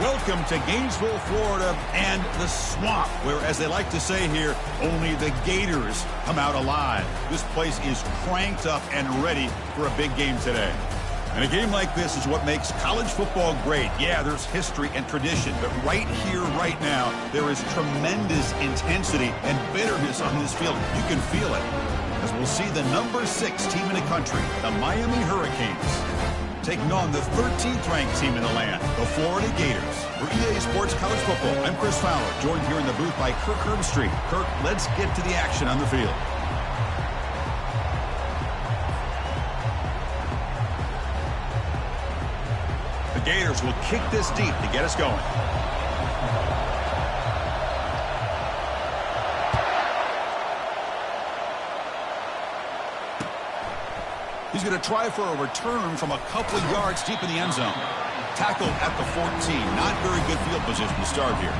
Welcome to Gainesville, Florida, and the swamp, where, as they like to say here, only the Gators come out alive. This place is cranked up and ready for a big game today. And a game like this is what makes college football great. Yeah, there's history and tradition, but right here, right now, there is tremendous intensity and bitterness on this field. You can feel it, as we'll see the number 6 team in the country, the Miami Hurricanes, taking on the 13th ranked team in the land, the Florida Gators. For EA Sports College Football, I'm Chris Fowler, joined here in the booth by Kirk Herbstreit. Kirk, let's get to the action on the field. The Gators will kick this deep to get us going. He's going to try for a return from a couple of yards deep in the end zone. Tackled at the 14. Not very good field position to start here.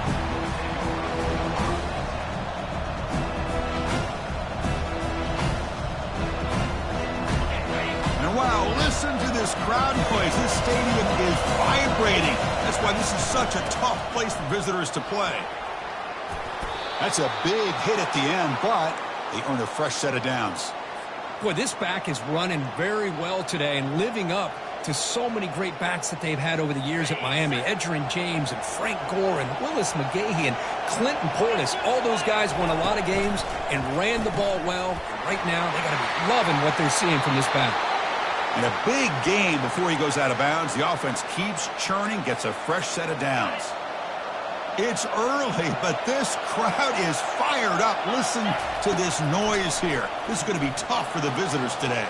And wow, listen to this crowd noise. This stadium is vibrating. That's why this is such a tough place for visitors to play. That's a big hit at the end, but they earn a fresh set of downs. Boy, this back is running very well today and living up to so many great backs that they've had over the years at Miami. Edgerrin James and Frank Gore and Willis McGahee and Clinton Portis. All those guys won a lot of games and ran the ball well. Right now, they got to be loving what they're seeing from this back. And a big game before he goes out of bounds. The offense keeps churning, gets a fresh set of downs. It's early, but this crowd is fired up. Listen to this noise here. This is going to be tough for the visitors today.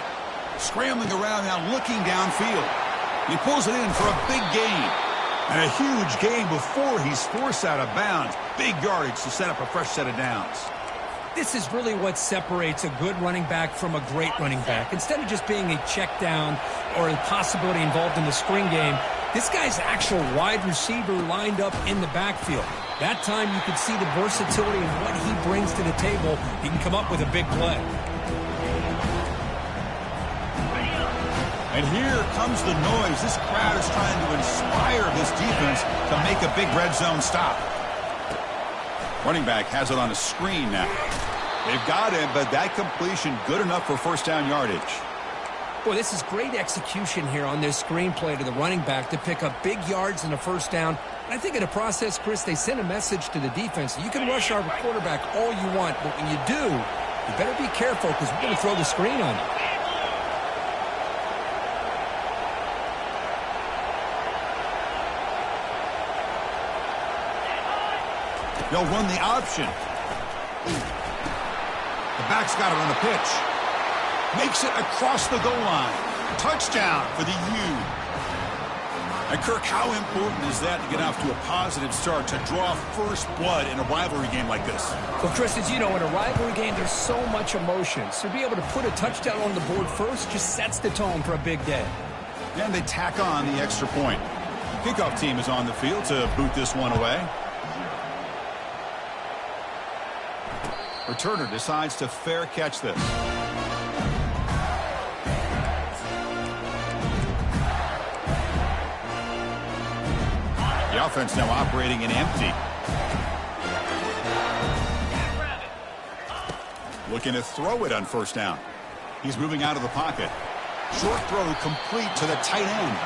Scrambling around now, looking downfield. He pulls it in for a big gain. And a huge gain before he's forced out of bounds. Big yardage to set up a fresh set of downs. This is really what separates a good running back from a great running back. Instead of just being a check down or a possibility involved in the screen game, this guy's actual wide receiver lined up in the backfield. That time you could see the versatility of what he brings to the table. He can come up with a big play. And here comes the noise. This crowd is trying to inspire this defense to make a big red zone stop. Running back has it on a screen now. They've got him, but that completion good enough for first down yardage. Boy, this is great execution here on this screenplay to the running back to pick up big yards and a first down. And I think in the process, Chris, they send a message to the defense. You can rush our quarterback all you want, but when you do, you better be careful because we're going to throw the screen on you. They'll run the option. The back's got it on the pitch. Makes it across the goal line. Touchdown for the U. And Kirk, how important is that to get off to a positive start, to draw first blood in a rivalry game like this? Well, Chris, as you know, in a rivalry game, there's so much emotion. So to be able to put a touchdown on the board first just sets the tone for a big day. And they tack on the extra point. The kickoff team is on the field to boot this one away. Returner decides to fair catch this. The offense now operating in empty. Looking to throw it on first down. He's moving out of the pocket. Short throw complete to the tight end.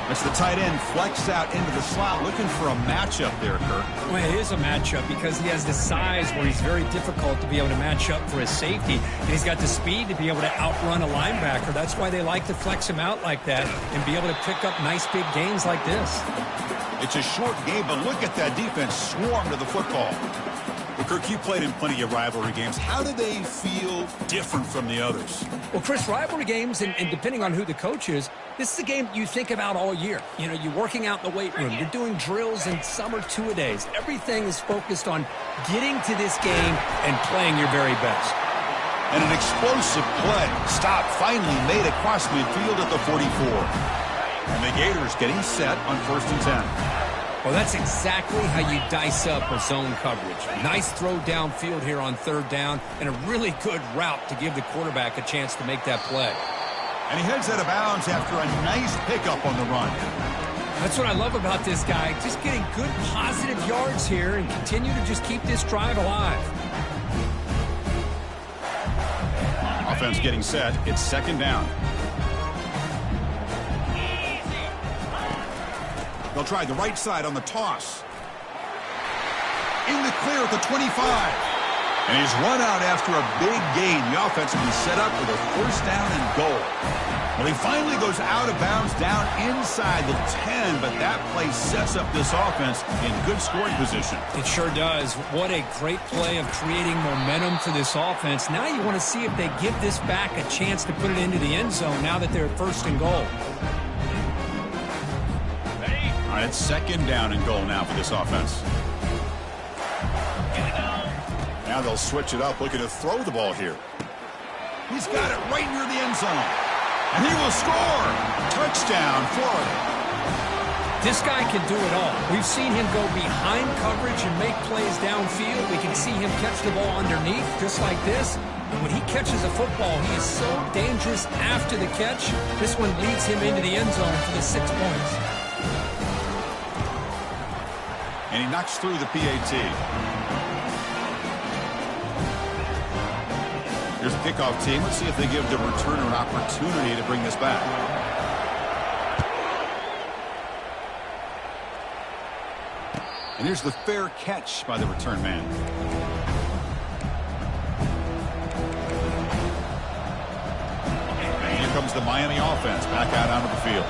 As the tight end flexed out into the slot, looking for a matchup there, Kirk. Well, it is a matchup because he has the size where he's very difficult to be able to match up for his safety. And he's got the speed to be able to outrun a linebacker. That's why they like to flex him out like that and be able to pick up nice big gains like this. It's a short game, but look at that defense swarm to the football. Well, Kirk, you played in plenty of rivalry games. How do they feel different from the others? Well, Chris, rivalry games, and depending on who the coach is, this is a game you think about all year. You know, you're working out in the weight room. You're doing drills and some or two-a-days. Everything is focused on getting to this game and playing your very best. And an explosive play. Stop finally made across midfield at the 44. And the Gators getting set on 1st and 10. Well, that's exactly how you dice up a zone coverage. Nice throw downfield here on 3rd down and a really good route to give the quarterback a chance to make that play. And he heads out of bounds after a nice pickup on the run. That's what I love about this guy. Just getting good, positive yards here and continue to just keep this drive alive. Offense getting set. It's second down. They'll try the right side on the toss. In the clear at the 25. And he's run out after a big gain. The offense will be set up with a first down and goal. Well, he finally goes out of bounds down inside the 10, but that play sets up this offense in good scoring position. It sure does. What a great play of creating momentum for this offense. Now you want to see if they give this back a chance to put it into the end zone now that they're at first and goal. All right, it's second down and goal now for this offense. Now they'll switch it up, looking to throw the ball here. He's got it right near the end zone. And he will score. Touchdown, Florida. This guy can do it all. We've seen him go behind coverage and make plays downfield. We can see him catch the ball underneath, just like this. And when he catches a football, he is so dangerous after the catch. This one leads him into the end zone for the 6 points. And he knocks through the PAT. Here's the kickoff team. Let's see if they give the returner an opportunity to bring this back. And here's the fair catch by the return man. And here comes the Miami offense back out onto the field.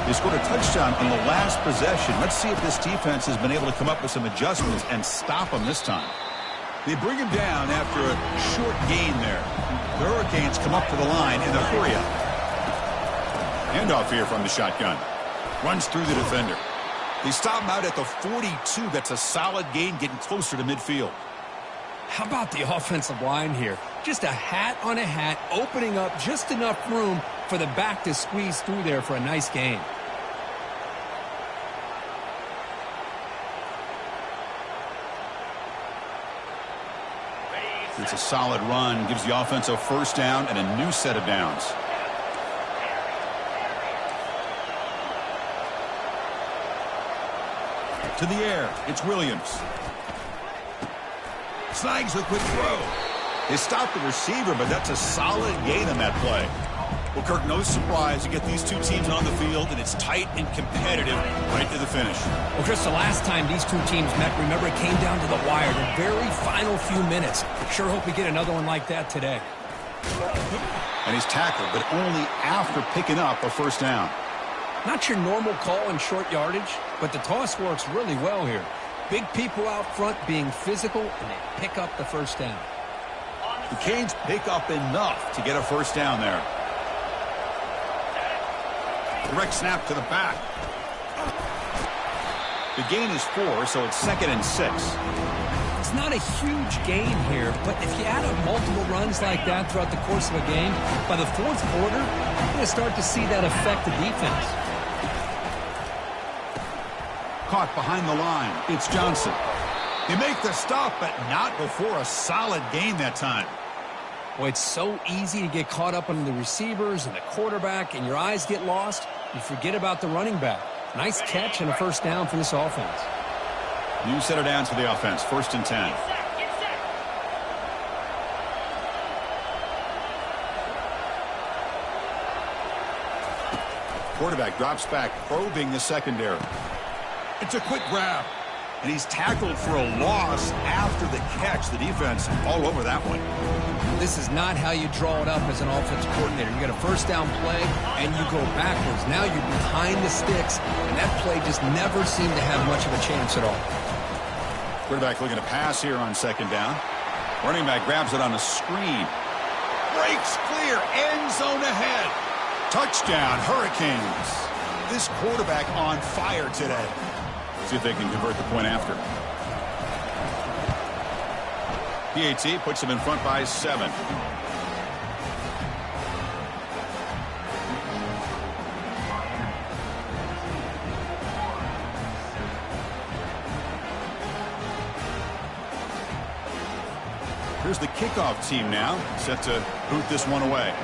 They scored a touchdown on the last possession. Let's see if this defense has been able to come up with some adjustments and stop them this time. They bring him down after a short gain there. The Hurricanes come up to the line in the hurry-up. Handoff here from the shotgun. Runs through the defender. They stop him out at the 42. That's a solid gain, getting closer to midfield. How about the offensive line here? Just a hat on a hat, opening up just enough room for the back to squeeze through there for a nice gain. It's a solid run, gives the offense a first down and a new set of downs. To the air, it's Williams. Snags a quick throw. They stop the receiver, but that's a solid gain on that play. Well, Kirk, no surprise. You get these two teams on the field, and it's tight and competitive right to the finish. Well, Chris, the last time these two teams met, remember, it came down to the wire, the very final few minutes. Sure hope we get another one like that today. And he's tackled, but only after picking up a first down. Not your normal call in short yardage, but the toss works really well here. Big people out front being physical, and they pick up the first down. The Canes pick up enough to get a first down there. Direct snap to the back. The gain is 4, so it's 2nd and 6. It's not a huge gain here, but if you add up multiple runs like that throughout the course of a game, by the 4th quarter, you're going to start to see that affect the defense. Caught behind the line. It's Johnson. They make the stop, but not before a solid gain that time. Boy, it's so easy to get caught up on the receivers and the quarterback, and your eyes get lost. You forget about the running back. Nice catch and a first down for this offense. New set of downs for the offense. 1st and 10. Quarterback drops back, probing the secondary. It's a quick grab. And he's tackled for a loss after the catch. The defense all over that one. This is not how you draw it up as an offensive coordinator. You get a first down play, and you go backwards. Now you're behind the sticks, and that play just never seemed to have much of a chance at all. Quarterback looking to pass here on 2nd down. Running back grabs it on a screen. Breaks clear. End zone ahead. Touchdown, Hurricanes. This quarterback on fire today. See if they can convert the point after. PAT puts them in front by 7. Here's the kickoff team now, set to boot this one away.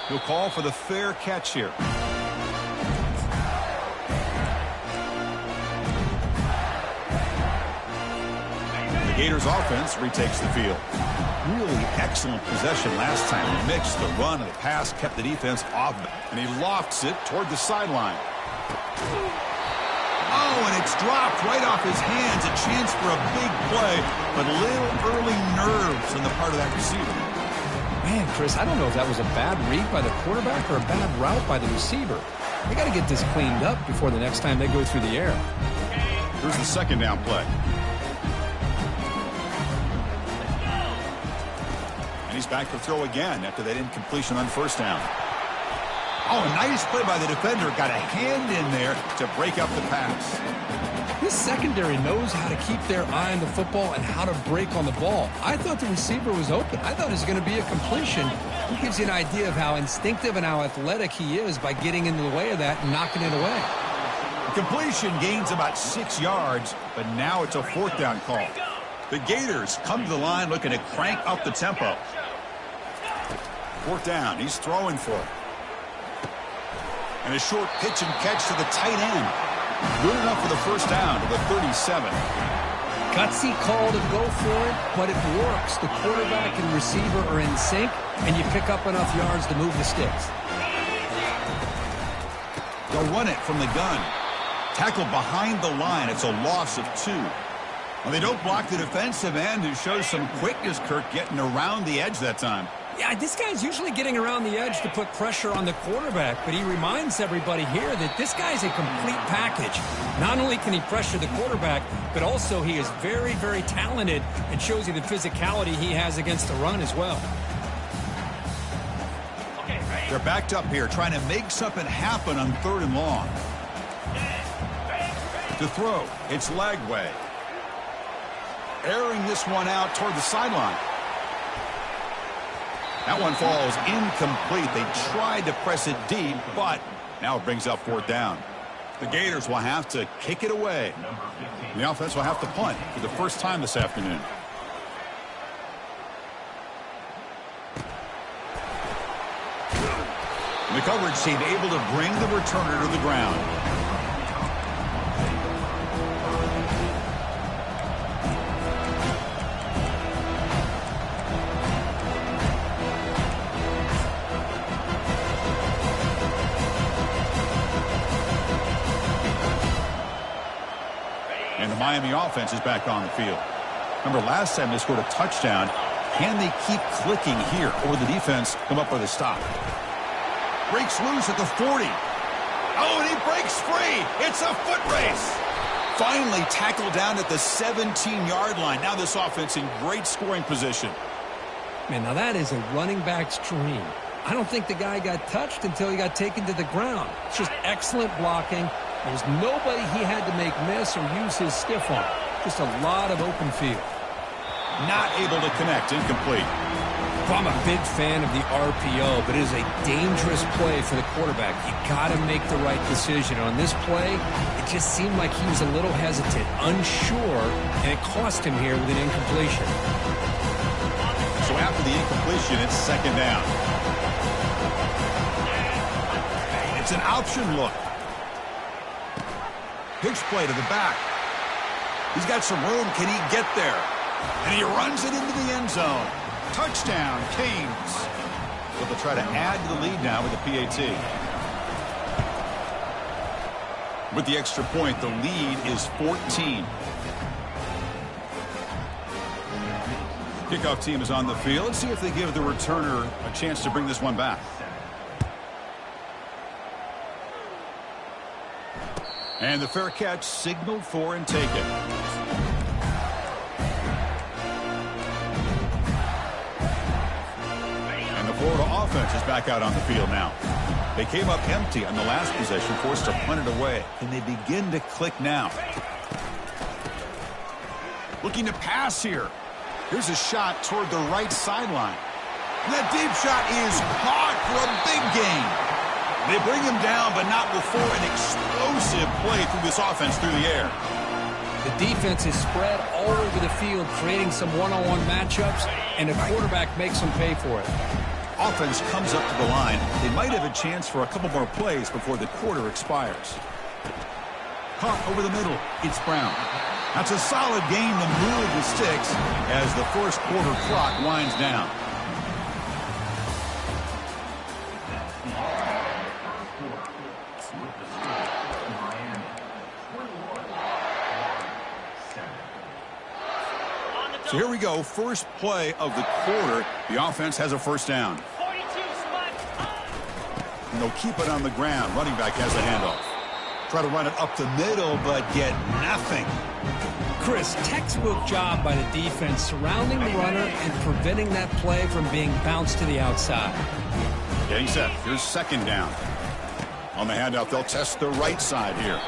He'll call for the fair catch here. The Gators offense retakes the field. Really excellent possession last time. The mix, the run, and the pass kept the defense off. And he lofts it toward the sideline. Oh, and it's dropped right off his hands. A chance for a big play, but little early nerves on the part of that receiver. Man, Chris, I don't know if that was a bad read by the quarterback or a bad route by the receiver. They got to get this cleaned up before the next time they go through the air. Here's the second down play. And he's back to throw again after that incompletion on first down. Oh, a nice play by the defender. Got a hand in there to break up the pass. This secondary knows how to keep their eye on the football and how to break on the ball. I thought the receiver was open. I thought it was going to be a completion. It gives you an idea of how instinctive and how athletic he is by getting into the way of that and knocking it away. The completion gains about 6 yards, but now it's a fourth down call. The Gators come to the line looking to crank up the tempo. Fourth down. He's throwing for it. And a short pitch and catch to the tight end. Good enough for the first down to the 37. Gutsy call to go for it, but it works. The quarterback and receiver are in sync, and you pick up enough yards to move the sticks. They'll run it from the gun. Tackled behind the line. It's a loss of 2. Well, they don't block the defensive end, who shows some quickness, Kirk, getting around the edge that time. Yeah, this guy's usually getting around the edge to put pressure on the quarterback, but he reminds everybody here that this guy's a complete package. Not only can he pressure the quarterback, but also he is very, very talented and shows you the physicality he has against the run as well. They're backed up here, trying to make something happen on 3rd and long. To throw, it's Lagway. Airing this one out toward the sideline. That one falls incomplete. They tried to press it deep, but now it brings up 4th down. The Gators will have to kick it away. The offense will have to punt for the first time this afternoon. The coverage team able to bring the returner to the ground. And the Miami offense is back on the field. Remember, last time they scored a touchdown. Can they keep clicking here, or will the defense come up with a stop? Breaks loose at the 40. Oh, and he breaks free. It's a foot race. Finally tackled down at the 17-yard line. Now this offense in great scoring position. Man, now that is a running back's dream. I don't think the guy got touched until he got taken to the ground. It's just excellent blocking. There's nobody he had to make miss or use his stiff arm. Just a lot of open field. Not able to connect. Incomplete. Well, I'm a big fan of the RPO, but it is a dangerous play for the quarterback. You got to make the right decision. On this play, it just seemed like he was a little hesitant, unsure, and it cost him here with an incompletion. So after the incompletion, it's 2nd down. It's an option look. Pitch play to the back. He's got some room. Can he get there? And he runs it into the end zone. Touchdown, Canes. But they'll try to add to the lead now with the PAT. With the extra point, the lead is 14. Kickoff team is on the field. Let's see if they give the returner a chance to bring this one back. And the fair catch signaled for and taken. And the Florida offense is back out on the field now. They came up empty on the last possession, forced to punt it away. Can they begin to click now? Looking to pass here. Here's a shot toward the right sideline. And that deep shot is caught for a big gain. They bring him down, but not before an explosive play through this offense through the air. The defense is spread all over the field, creating some one-on-one matchups, and the quarterback makes them pay for it. offense comes up to the line, they might have a chance for a couple more plays before the quarter expires. Caught over the middle. It's Brown. That's a solid game to move the sticks as the first quarter clock winds down. So here we go, first play of the quarter. The offense has a first down. And they'll keep it on the ground. Running back has the handoff. Try to run it up the middle, but get nothing. Chris, textbook job by the defense surrounding the runner and preventing that play from being bounced to the outside. Getting set. Here's second down. On the handoff, they'll test the right side here.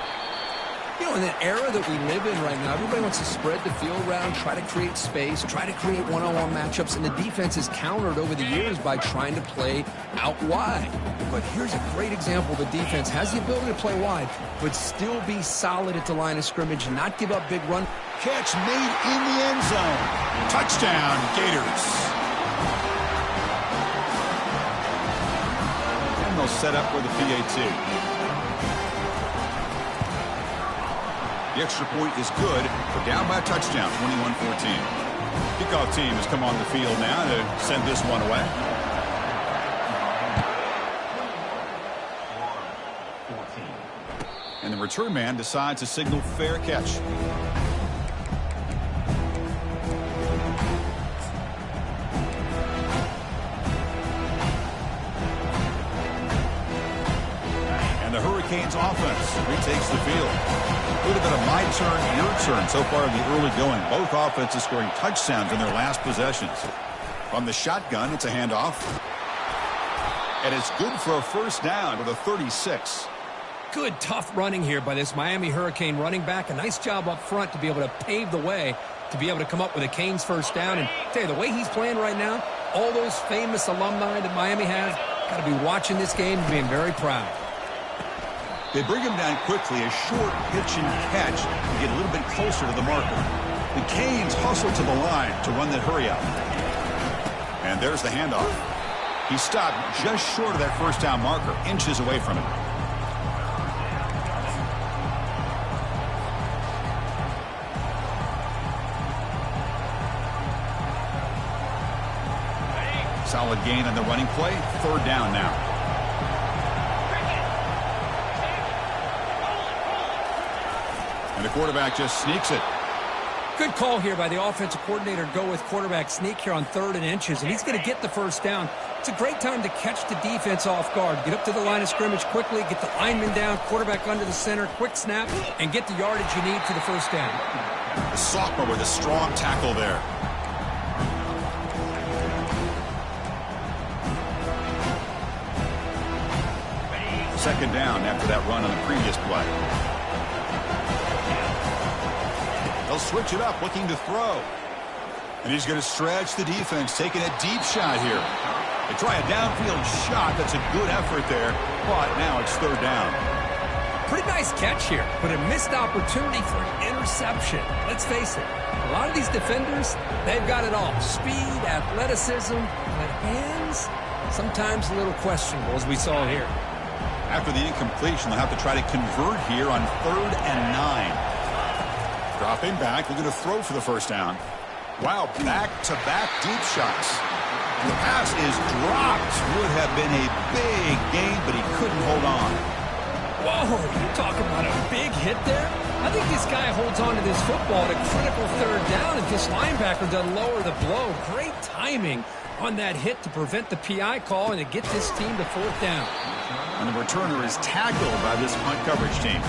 You know, in the era that we live in right now, everybody wants to spread the field around, try to create space, try to create one-on-one matchups, and the defense has countered over the years by trying to play out wide. But here's a great example. The defense has the ability to play wide, but still be solid at the line of scrimmage, not give up big run. Catch made in the end zone. Touchdown, Gators. And they'll set up with a PAT. The extra point is good. We're down by a touchdown, 21-14. Kickoff team has come on the field now to send this one away. And the return man decides to signal fair catch. And the Hurricanes offense retakes the field. A little bit of my turn, your turn so far in the early going. Both offenses scoring touchdowns in their last possessions. From the shotgun, it's a handoff. And it's good for a first down with a 36. Good, tough running here by this Miami Hurricane running back. A nice job up front to be able to pave the way to be able to come up with a Canes first down. And tell you, the way he's playing right now, all those famous alumni that Miami has, got to be watching this game and being very proud. They bring him down quickly, a short pitch and catch to get a little bit closer to the marker. The Canes hustle to the line to run that hurry out. And there's the handoff. He stopped just short of that first down marker, inches away from it. Solid gain on the running play. Third down now. And the quarterback just sneaks it. Good call here by the offensive coordinator. Go with quarterback sneak here on 3rd and inches, and he's going to get the first down. It's a great time to catch the defense off guard. Get up to the line of scrimmage quickly, get the lineman down, quarterback under the center, quick snap, and get the yardage you need for the first down. The sophomore with a strong tackle there. Second down after that run on the previous play. They'll switch it up, looking to throw. And he's going to stretch the defense, taking a deep shot here. They try a downfield shot. That's a good effort there, but now it's third down. Pretty nice catch here, but a missed opportunity for an interception. Let's face it, a lot of these defenders, they've got it all. Speed, athleticism, but hands, sometimes a little questionable, as we saw here. After the incompletion, they'll have to try to convert here on 3rd and 9. Dropping back, looking to throw for the first down. Wow, back-to-back deep shots. The pass is dropped. Would have been a big gain, but he couldn't hold on. Whoa, you talking about a big hit there? I think this guy holds on to this football at a critical 3rd down, and this linebacker doesn't lower the blow. Great timing on that hit to prevent the PI call and to get this team to 4th down. And the returner is tackled by this punt coverage team.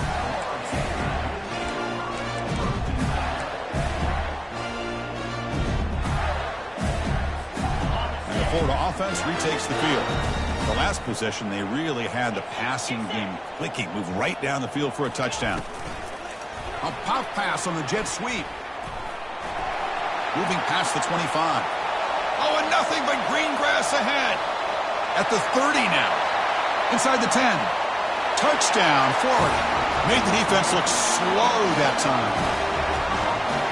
Florida offense retakes the field. The last possession, they really had the passing game clicking. Move right down the field for a touchdown. A pop pass on the jet sweep. Moving past the 25. Oh, and nothing but green grass ahead. At the 30 now. Inside the 10. Touchdown, Florida. Made the defense look slow that time.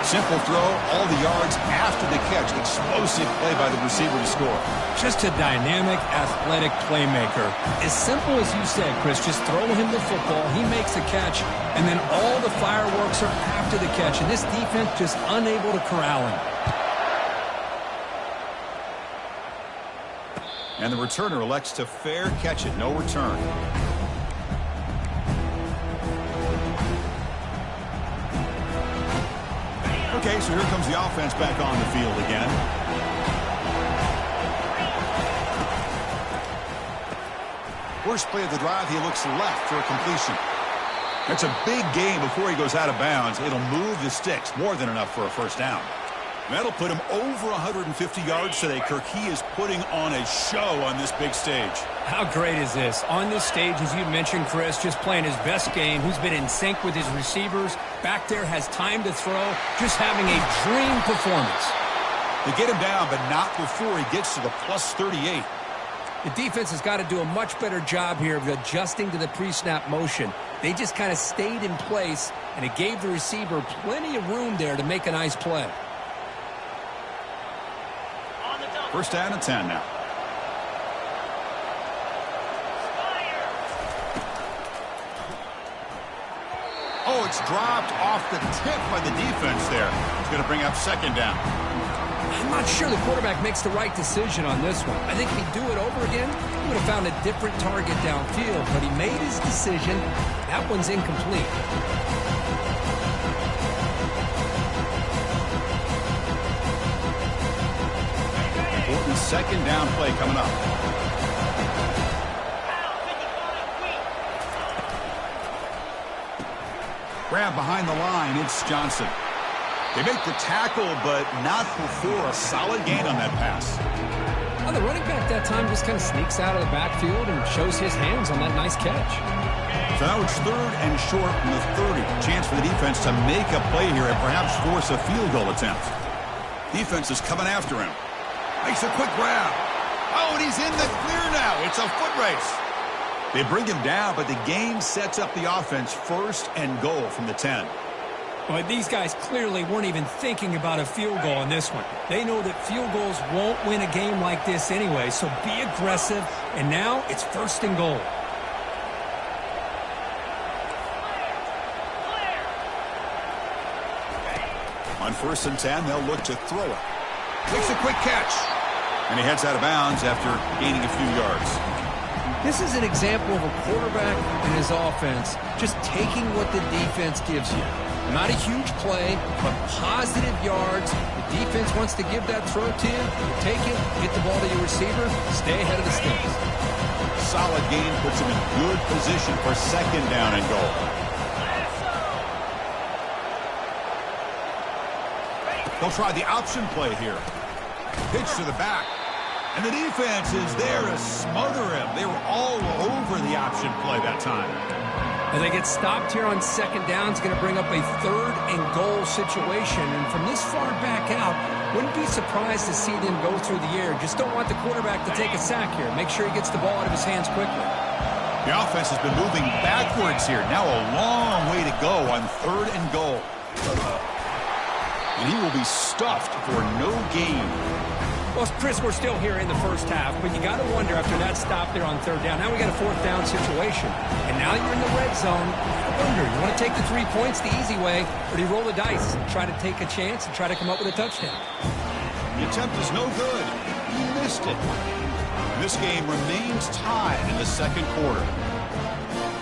Simple throw, all the yards after the catch. Explosive play by the receiver to score. Just a dynamic, athletic playmaker. As simple as you said, Chris, just throw him the football, he makes a catch, and then all the fireworks are after the catch, and this defense just unable to corral him. And the returner elects to fair catch it, no return. Okay, so here comes the offense back on the field again. First play of the drive, he looks left for a completion. That's a big gain before he goes out of bounds. It'll move the sticks, more than enough for a first down. That'll put him over 150 yards today, Kirk. He is putting on a show on this big stage. How great is this? On this stage, as you mentioned, Chris, just playing his best game. Who's been in sync with his receivers. Back there, has time to throw. Just having a dream performance. They get him down, but not before he gets to the plus 38. The defense has got to do a much better job here of adjusting to the pre-snap motion. They just kind of stayed in place, and it gave the receiver plenty of room there to make a nice play. First down and 10 now. Oh, it's dropped off the tip by the defense there. It's going to bring up second down. I'm not sure the quarterback makes the right decision on this one. I think if he'd do it over again, he would have found a different target downfield, but he made his decision. That one's incomplete. Important second down play coming up. Grab behind the line, it's Johnson. They make the tackle, but not before a solid gain on that pass. Well, the running back that time just kind of sneaks out of the backfield and shows his hands on that nice catch. So now it's third and short from the 30. Chance for the defense to make a play here and perhaps force a field goal attempt. Defense is coming after him. Makes a quick grab. Oh, and he's in the clear now. It's a foot race. They bring him down, but the game sets up the offense first and goal from the 10. But these guys clearly weren't even thinking about a field goal in this one. They know that field goals won't win a game like this anyway, so be aggressive, and now it's first and goal. On first and 10, they'll look to throw it. Takes a quick catch. And he heads out of bounds after gaining a few yards. This is an example of a quarterback and his offense just taking what the defense gives you. Not a huge play, but positive yards. The defense wants to give that throw to you. You take it, get the ball to your receiver, stay ahead of the sticks. Solid gain puts him in good position for second down and goal. They'll try the option play here. Pitch to the back. And the defense is there to smother him. They were all over the option play that time. And they get stopped here on second down. It's going to bring up a third and goal situation. And from this far back out, wouldn't be surprised to see them go through the air. Just don't want the quarterback to take a sack here. Make sure he gets the ball out of his hands quickly. The offense has been moving backwards here. Now a long way to go on third and goal. And he will be stuffed for no gain. Well, Chris, we're still here in the first half, but you got to wonder after that stop there on third down. Now we got a fourth down situation. And now you're in the red zone. I wonder, you want to take the 3 points the easy way, or do you roll the dice and try to take a chance and try to come up with a touchdown? The attempt is no good. He missed it. This game remains tied in the second quarter.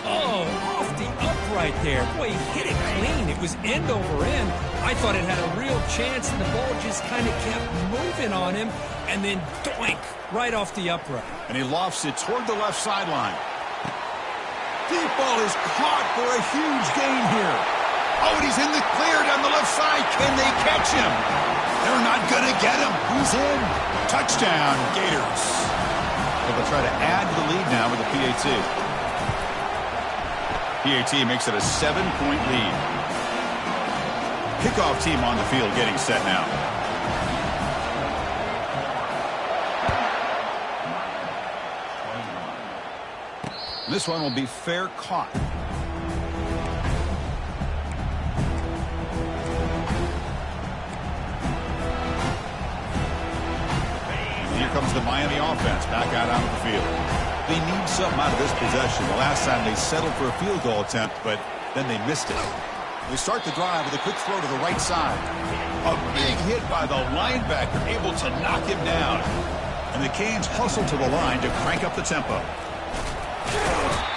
Oh, off the upright there. Boy, he hit it clean. It was end over end. I thought it had a real chance, and the ball just kind of kept moving on him, and then doink, right off the upright. And he lofts it toward the left sideline. Deep ball is caught for a huge gain here. Oh, and he's in the clear down the left side. Can they catch him? They're not going to get him. He's in. Touchdown, Gators. They'll try to add to the lead now with a PAT. PAT makes it a 7-point lead. Kickoff team on the field getting set now. This one will be fair caught. Miami offense back out onto the field. They need something out of this possession. The last time they settled for a field goal attempt, but then they missed it. They start the drive with a quick throw to the right side. A big hit by the linebacker, able to knock him down. And the Canes hustle to the line to crank up the tempo.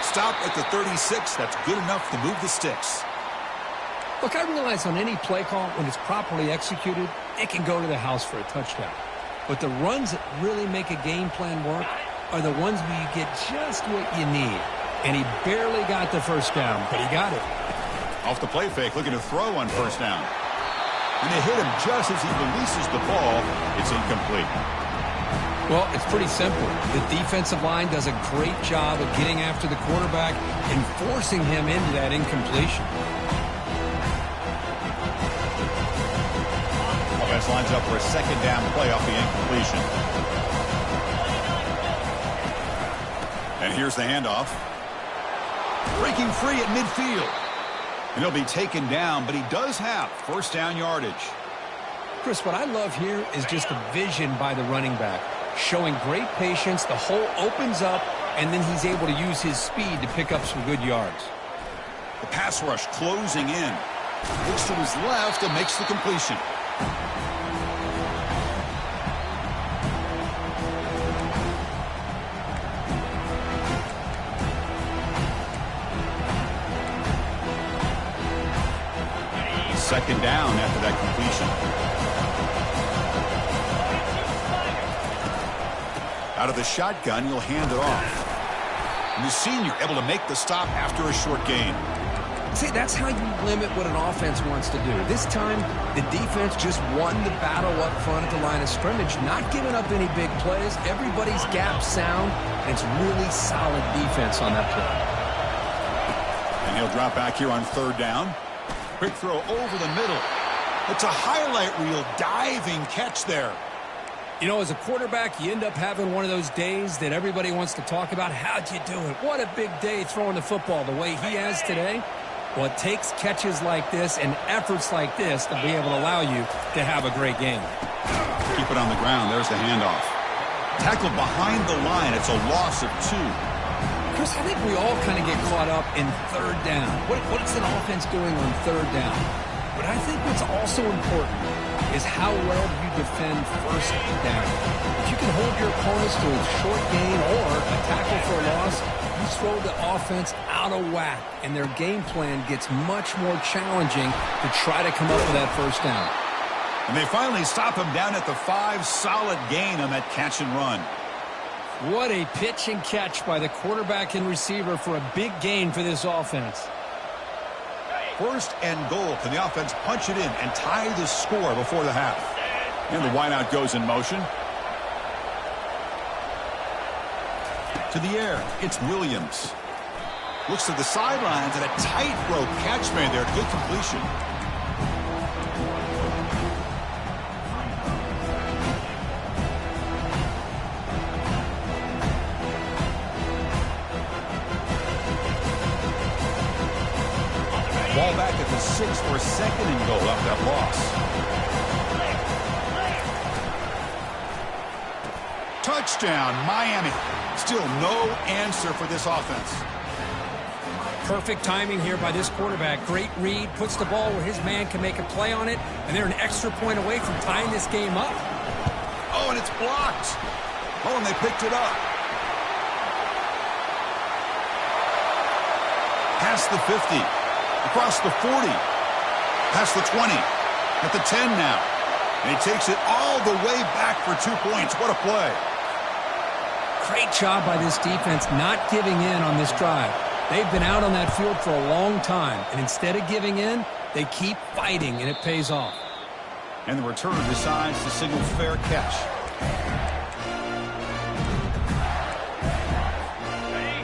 Stop at the 36. That's good enough to move the sticks. Look, I realize on any play call, when it's properly executed, it can go to the house for a touchdown. But the runs that really make a game plan work are the ones where you get just what you need. And he barely got the first down, but he got it. Off the play fake, looking to throw on first down. And they hit him just as he releases the ball. It's incomplete. Well, it's pretty simple. The defensive line does a great job of getting after the quarterback and forcing him into that incompletion. Offense lines up for a second down play off the incompletion. And here's the handoff. Breaking free at midfield. And he'll be taken down, but he does have first down yardage. Chris, what I love here is just the vision by the running back. Showing great patience, the hole opens up, and then he's able to use his speed to pick up some good yards. The pass rush closing in. Looks to his left and makes the completion. Second down after that completion. Out of the shotgun, he'll hand it off. And the senior able to make the stop after a short gain. See, that's how you limit what an offense wants to do. This time, the defense just won the battle up front at the line of scrimmage, not giving up any big plays. Everybody's gap sound, and it's really solid defense on that play. And he'll drop back here on third down. Quick throw over the middle. It's a highlight reel diving catch there. You know, as a quarterback, you end up having one of those days that everybody wants to talk about. How'd you do it? What a big day throwing the football the way he has today. Well, it takes catches like this and efforts like this to be able to allow you to have a great game. Keep it on the ground. There's the handoff. Tackled behind the line. It's a loss of 2. Chris, I think we all kind of get caught up in third down. What's an offense doing on third down? But I think what's also important is how well you defend first down. If you can hold your opponents to a short gain or a tackle for a loss, you throw the offense out of whack, and their game plan gets much more challenging to try to come up with that first down. And they finally stop him down at the 5. Solid gain on that catch and run. What a pitch and catch by the quarterback and receiver for a big gain for this offense. First and goal. Can the offense punch it in and tie the score before the half? And the wideout goes in motion. To the air. It's Williams. Looks to the sidelines and a tightrope catch made there. Good completion. Ball back at the 6 for a second and goal after that loss. Touchdown, Miami. Still no answer for this offense. Perfect timing here by this quarterback. Great read, puts the ball where his man can make a play on it, and they're an extra point away from tying this game up. Oh, and it's blocked. Oh, and they picked it up. Past the 50. Across the 40, past the 20, at the 10 now. And he takes it all the way back for 2 points. What a play. Great job by this defense not giving in on this drive. They've been out on that field for a long time, and instead of giving in, they keep fighting, and it pays off. And the returner decides to signal fair catch.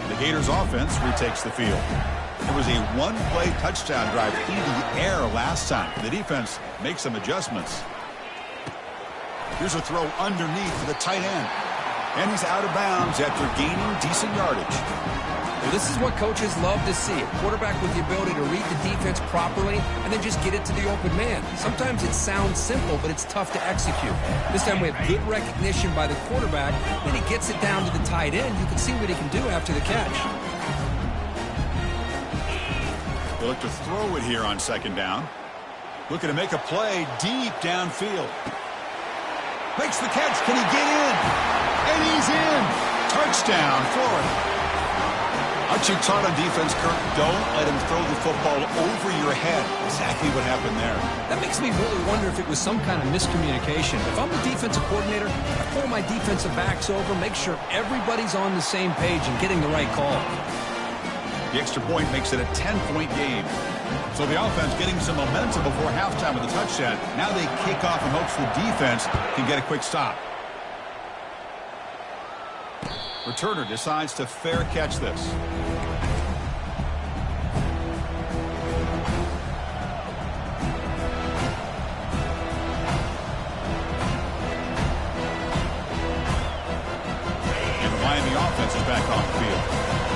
The Gators offense retakes the field. It was a one-play touchdown drive through the air last time. The defense makes some adjustments. Here's a throw underneath for the tight end. And he's out of bounds after gaining decent yardage. Well, this is what coaches love to see. A quarterback with the ability to read the defense properly and then just get it to the open man. Sometimes it sounds simple, but it's tough to execute. This time we have good recognition by the quarterback. Then he gets it down to the tight end. You can see what he can do after the catch. They look to throw it here on second down. Looking to make a play deep downfield. Makes the catch. Can he get in? And he's in. Touchdown, Florida. Aren't you taught on defense, Kirk? Don't let him throw the football over your head. Exactly what happened there. That makes me really wonder if it was some kind of miscommunication. If I'm the defensive coordinator, I pull my defensive backs over, make sure everybody's on the same page and getting the right call. The extra point makes it a 10-point game. So the offense getting some momentum before halftime with a touchdown. Now they kick off in hopes the defense can get a quick stop. Returner decides to fair catch this. And the Miami offense is back on the field.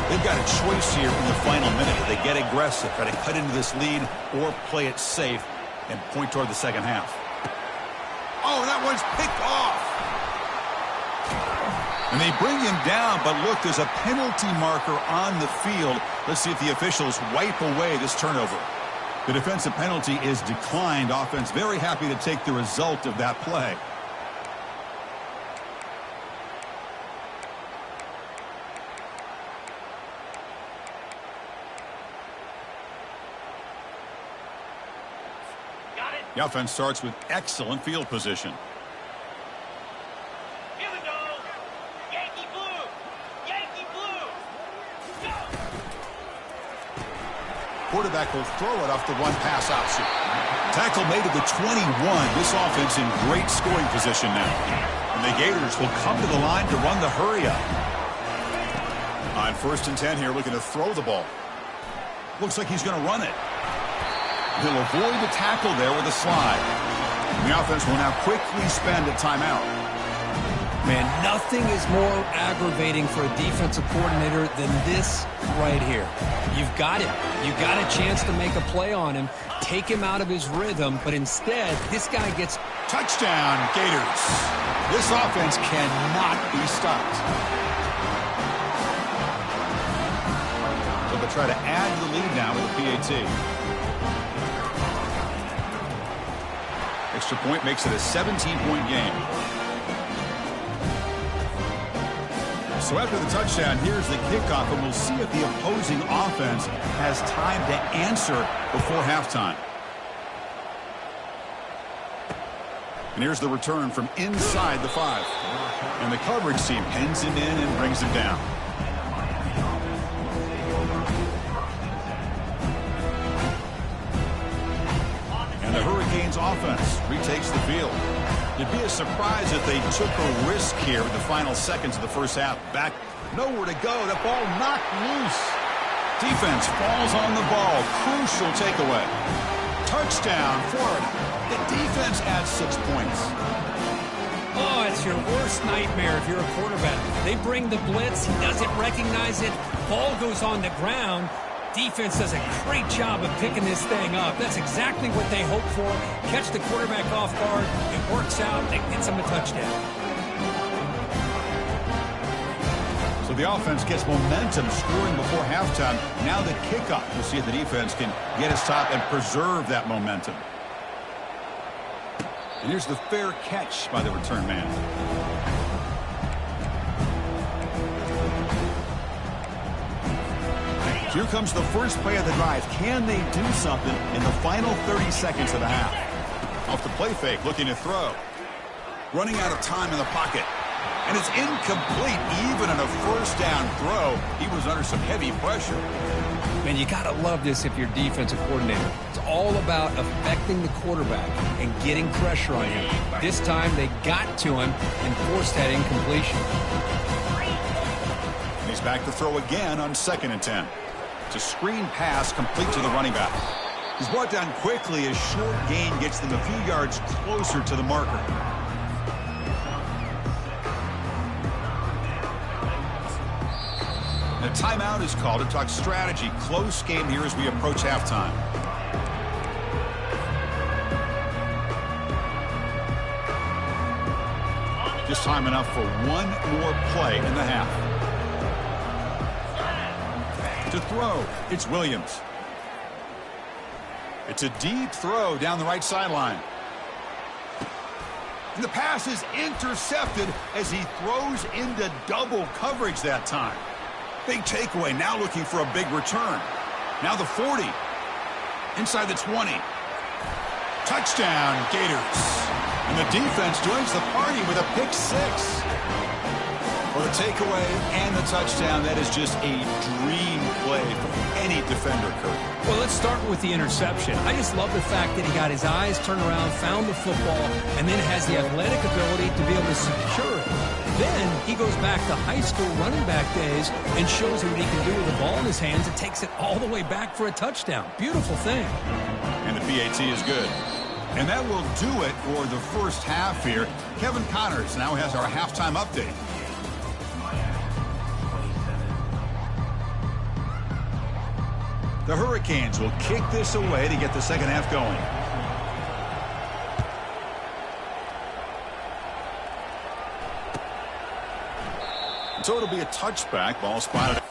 They've got a choice here in the final minute. Do they get aggressive, try to cut into this lead, or play it safe and point toward the second half? Oh, that one's picked off. And they bring him down, but look, there's a penalty marker on the field. Let's see if the officials wipe away this turnover. The defensive penalty is declined. Offense very happy to take the result of that play. The offense starts with excellent field position. Quarterback will throw it off the one-pass option. Tackle made at the 21. This offense in great scoring position now. And the Gators will come to the line to run the hurry-up. On 1st and 10 here, looking to throw the ball. Looks like he's going to run it. He'll avoid the tackle there with a slide. And the offense will now quickly spend a timeout. Man, nothing is more aggravating for a defensive coordinator than this right here. You've got it. You've got a chance to make a play on him, take him out of his rhythm, but instead, this guy gets... Touchdown, Gators. This offense cannot be stopped. So they'll try to add the lead now with the PAT. Extra point makes it a 17-point game. So after the touchdown, here's the kickoff, and we'll see if the opposing offense has time to answer before halftime. And here's the return from inside the 5. And the coverage team pins him in and brings him down. And the Hurricanes offense retakes the field. It'd be a surprise if they took a risk here in the final seconds of the first half. Back, nowhere to go. That ball knocked loose. Defense falls on the ball. Crucial takeaway. Touchdown, Florida. The defense adds 6 points. Oh, it's your worst nightmare if you're a quarterback. They bring the blitz. He doesn't recognize it. Ball goes on the ground. Defense does a great job of picking this thing up. That's exactly what they hope for. Catch the quarterback off guard. It works out. It gets them a touchdown. So the offense gets momentum scoring before halftime. Now the kickoff. We'll see if the defense can get a stop and preserve that momentum. And here's the fair catch by the return man. Here comes the first play of the drive. Can they do something in the final 30 seconds of the half? Off the play fake, looking to throw. Running out of time in the pocket. And it's incomplete. Even on a first down throw, he was under some heavy pressure. Man, you got to love this if you're defensive coordinator. It's all about affecting the quarterback and getting pressure on him. This time they got to him and forced that incompletion. And he's back to throw again on 2nd and 10. It's a screen pass complete to the running back. He's brought down quickly. A short gain gets them a few yards closer to the marker. A timeout is called to talk strategy. Close game here as we approach halftime. Just time enough for one more play in the half. To throw, it's Williams. It's a deep throw down the right sideline. And the pass is intercepted as he throws into double coverage that time. Big takeaway, now looking for a big return. Now the 40. Inside the 20. Touchdown, Gators. And the defense joins the party with a pick six. For the takeaway and the touchdown, that is just a dream play for any defender, Kurt. Well, let's start with the interception. I just love the fact that he got his eyes turned around, found the football, and then has the athletic ability to be able to secure it. Then he goes back to high school running back days and shows you what he can do with the ball in his hands and takes it all the way back for a touchdown. Beautiful thing. And the PAT is good. And that will do it for the first half here. Kevin Connors now has our halftime update. The Hurricanes will kick this away to get the second half going. So it'll be a touchback. Ball spotted.